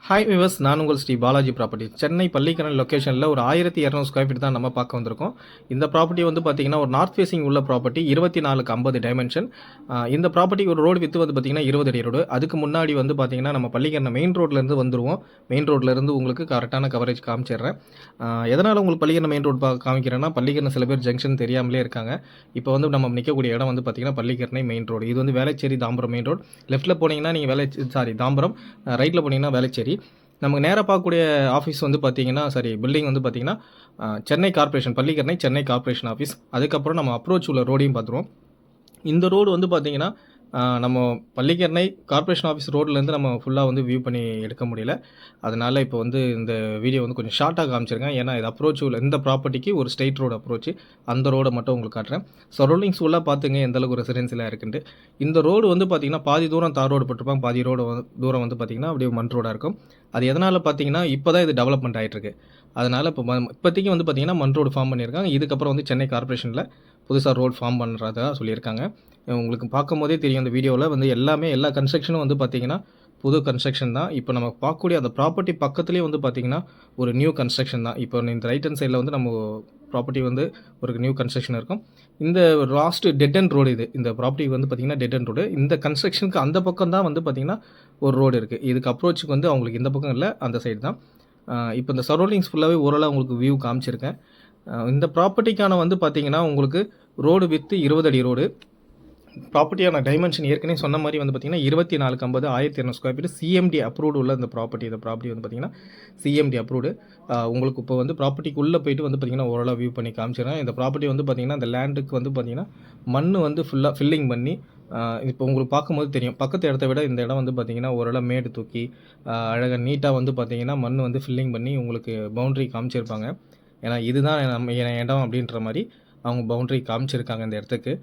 Hi viewers, நான் உங்கள் Sri Balaji property. Chennai Pallikaranai லொக்கேஷனில் ஒரு 1200 ஸ்கொயர் ஃபீட் தான் நம்ம பார்க்க வந்திருக்கோம். இந்த ப்ராப்பர்ட்டி வந்து பார்த்தீங்கன்னா ஒரு நார்த் ஃபேசிங் உள்ள ப்ராப்பர்ட்டி, 24க்கு 50 டைமென்ஷன். இந்த ப்ராப்பர்ட்டி ஒரு ரோடு வித்து வந்து பார்த்தீங்கன்னா 20 அடி ரோடு. அதுக்கு முன்னாடி வந்து பார்த்தீங்கன்னா நம்ம பள்ளிக்கரணை மெயின் ரோட்லேருந்து வந்துடுவோம். மெயின் ரோட்லேருந்து உங்களுக்கு கரெக்டான கவரேஜ் காமிச்சிடுறேன். எதனால் உங்களுக்கு பள்ளிக்கரணை மெயின் ரோடு காமிக்கிறேன்னா, பள்ளிக்கரணை சில பேர் ஜங்ஷன் தெரியாமலே இருக்காங்க. இப்போ வந்து நம்ம நிற்கக்கூடிய இடம் வந்து பார்த்தீங்கன்னா பள்ளிக்கரணை மெயின் ரோடு. இது வந்து வேளச்சேரி தாம்பரம் மெயின் ரோடு. லெஃப்ட்டில் போனீங்கன்னா நீங்கள் தாம்பரம், ரைட்டில் போனீங்கன்னா வேளச்சேரி. நமக்கு நேராக பார்க்கக்கூடிய ஆஃபீஸ் வந்து பார்த்தீங்கன்னா பில்டிங் வந்து பார்த்தீங்கன்னா Chennai corporation, Pallikaranai Chennai corporation office. அதுக்கப்புறம் நம்ம அப்ரோச் உள்ள ரோடையும் பார்த்துருவோம். இந்த ரோடு வந்து பார்த்தீங்கன்னா நம்ம பள்ளிக்கரணை கார்ப்பரேஷன் ஆஃபீஸ் ரோட்லேருந்து நம்ம ஃபுல்லாக வந்து வியூ பண்ணி எடுக்க முடியல. அதனால் இப்போ வந்து இந்த வீடியோ வந்து கொஞ்சம் ஷார்ட்டாக காமிச்சிருக்கேன். ஏன்னா இது அப்ரோச் உள்ள இந்த ப்ராப்பர்ட்டிக்கு ஒரு ஸ்ட்ரெயிட் ரோடு அப்ரோச், அந்த ரோடை மட்டும் உங்களுக்கு காட்டுறேன். சரௌண்டிங்ஸ் ஃபுல்லாக பார்த்துங்க எந்தளவுக்கு ரெசிடென்சியலாக இருக்குன்ட்டு. இந்த ரோடு வந்து பார்த்திங்கன்னா பாதி தூரம் தார் ரோடு போட்டிருப்பாங்க, பாதி தூரம் வந்து பார்த்திங்கன்னா அப்படியே மண் ரோடாக இருக்கும். அது எதனால் பார்த்தீங்கன்னா இப்போ தான் இது டெவலப்மெண்ட் ஆகிட்டுருக்கு. அதனால் இப்போதைக்கு வந்து பார்த்திங்கன்னா மண் ரோடு ஃபார்ம் பண்ணியிருக்காங்க. இதுக்கப்புறம் வந்து சென்னை கார்ப்பரேஷனில் புதுசாக ரோடு ஃபார்ம் பண்ணுறதா சொல்லியிருக்காங்க. உங்களுக்கு பார்க்கும்போதே தெரியும் இந்த வீடியோவில் வந்து எல்லா கன்ஸ்ட்ரக்ஷனும் வந்து பார்த்திங்கன்னா புது கன்ஸ்ட்ரக்ஷன் தான். இப்போ நம்ம பார்க்கக்கூடிய அந்த ப்ராப்பர்ட்டி பக்கத்துலேயே வந்து பார்த்திங்கன்னா ஒரு நியூ கன்ஸ்ட்ரக்ஷன் தான். இப்போ இந்த ரைட் ஹேண்ட் சைடில் வந்து நம்ம ப்ராப்பர்ட்டி வந்து ஒரு நியூ கன்ஸ்ட்ரக்ஷன் இருக்கும். இந்த லாஸ்ட் டெட் அண்ட் ரோடு இது. இந்த ப்ராப்பர்ட்டி வந்து பார்த்திங்கன்னா டெட் அண்ட் ரோடு. இந்த கன்ஸ்ட்ரக்ஷனுக்கு அந்த பக்கம் தான் வந்து பார்த்திங்கன்னா ஒரு ரோடு இருக்குது. இதுக்கு அப்ரோச்சுக்கு வந்து அவங்களுக்கு இந்த பக்கம் இல்லை, அந்த சைடு தான். இப்போ இந்த சரௌண்டிங்ஸ் ஃபுல்லாகவே ஓரளவு உங்களுக்கு வியூ காமிச்சிருக்கேன். இந்த ப்ராப்பர்ட்டிக்கான வந்து பார்த்திங்கன்னா உங்களுக்கு ரோடு வித்து 20 அடி ரோடு. ப்ராப்பர்ட்டியான டைமென்ஷன் ஏற்கனவே சொன்ன மாதிரி வந்து பார்த்திங்கன்னா 24க்கு 50, 1200 ஸ்கொயர் ஃபீட் சிஎம்டி அப்ரூவ்டு உள்ள இந்த ப்ராப்பர்ட்டி வந்து பார்த்திங்கன்னா சிஎம்டி அப்ரூவ்டு. உங்களுக்கு இப்போ வந்து ப்ராப்பர்ட்டிக்குள்ளே போயிட்டு வந்து பார்த்திங்கன்னா ஓரளவு வியூ பண்ணி காமிச்சிடுறேன். இந்த ப்ராப்பர்ட்டி வந்து பார்த்திங்கன்னா இந்த லேண்டுக்கு வந்து பார்த்திங்கன்னா மண் வந்து ஃபுல்லாக ஃபில்லிங் பண்ணி இப்போ உங்களுக்கு பார்க்கும்போது தெரியும், பக்கத்து இடத்த விட இந்த இடம் வந்து பார்த்திங்கன்னா ஓரளவு மேடு தூக்கி அழகாக நீட்டாக வந்து பார்த்திங்கன்னா மண் வந்து ஃபில்லிங் பண்ணி உங்களுக்கு பவுண்ட்ரி காமிச்சிருப்பாங்க. ஏன்னா இதுதான் நம்ம இடம் அப்படின்ற மாதிரி அவங்க பவுண்ட்ரி காமிச்சிருக்காங்க இந்த இடத்துக்கு.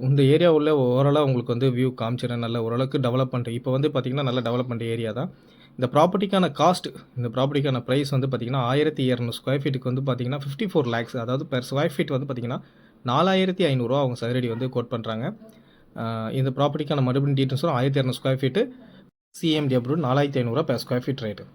இந்த ஏரியா உள்ள ஓவராலாக உங்களுக்கு வந்து வியூ காமிச்சிடறேன். நல்ல ஓரளவுக்கு டெவலப்மெண்ட் இப்போ வந்து பார்த்திங்கன்னா நல்ல டெவலப்மெண்ட் ஏரியா தான். இந்த ப்ராப்பர்ட்டிக்கான காஸ்ட், இந்த ப்ராப்பர்ட்டிக்கான ப்ரைஸ் வந்து பார்த்திங்கன்னா 1200 ஸ்கொயர் ஃபீட்டுக்கு வந்து பார்த்திங்கன்னா 54 lakhs. அதாவது பெர் ஸ்கொயர் ஃபீட் வந்து பார்த்திங்கன்னா 4500 அவங்க சதுரடி வந்து கோட் பண்ணுறாங்க. இந்த ப்ராப்பர்ட்டிக்கான மறுபடியும் details 1200 square feet CMD approve 4500 per square feet rate.